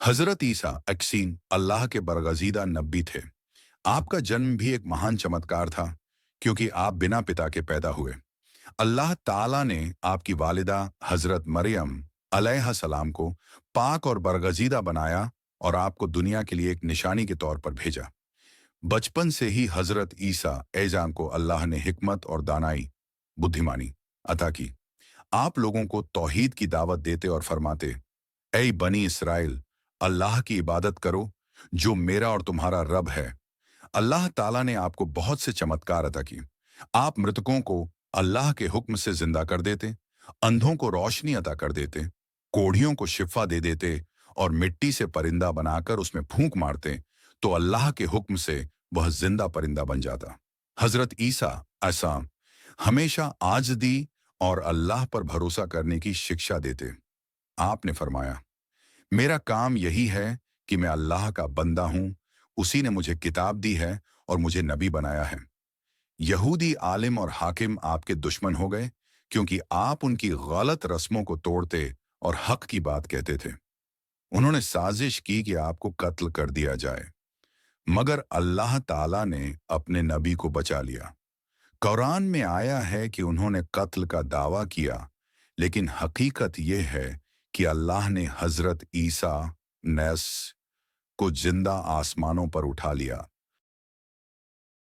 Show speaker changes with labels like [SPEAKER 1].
[SPEAKER 1] हजरत ईसा अक्सीम अल्लाह के बरगजीदा नबी थे। आपका जन्म भी एक महान चमत्कार था, क्योंकि आप बिना पिता के पैदा हुए। अल्लाह ताला ने आपकी वालिदा हजरत मरियम अलैहिस्सलाम को पाक और बरगजीदा बनाया और आपको दुनिया के लिए एक निशानी के तौर पर भेजा। बचपन से ही हजरत ईसा ऐजान को अल्लाह ने हिकमत और दानाई, बुद्धिमानी अता की। आप लोगों को तौहीद की दावत देते और फरमाते, ऐ बनी इसराइल, अल्लाह की इबादत करो जो मेरा और तुम्हारा रब है। अल्लाह ताला ने आपको बहुत से चमत्कार अता की। आप मृतकों को अल्लाह के हुक्म से जिंदा कर देते, अंधों को रोशनी अता कर देते, कोढ़ियों को शिफा दे देते और मिट्टी से परिंदा बनाकर उसमें फूंक मारते तो अल्लाह के हुक्म से वह जिंदा परिंदा बन जाता। हजरत ईसा ऐसा हमेशा आजदी और अल्लाह पर भरोसा करने की शिक्षा देते। आपने फरमाया, मेरा काम यही है कि मैं अल्लाह का बंदा हूं, उसी ने मुझे किताब दी है और मुझे नबी बनाया है। यहूदी आलिम और हाकिम आपके दुश्मन हो गए, क्योंकि आप उनकी गलत रस्मों को तोड़ते और हक की बात कहते थे। उन्होंने साजिश की कि आपको कत्ल कर दिया जाए, मगर अल्लाह ताला ने अपने नबी को बचा लिया। कुरान में आया है कि उन्होंने कत्ल का दावा किया, लेकिन हकीकत यह है कि अल्लाह ने हजरत ईसा नैस को जिंदा आसमानों पर उठा लिया।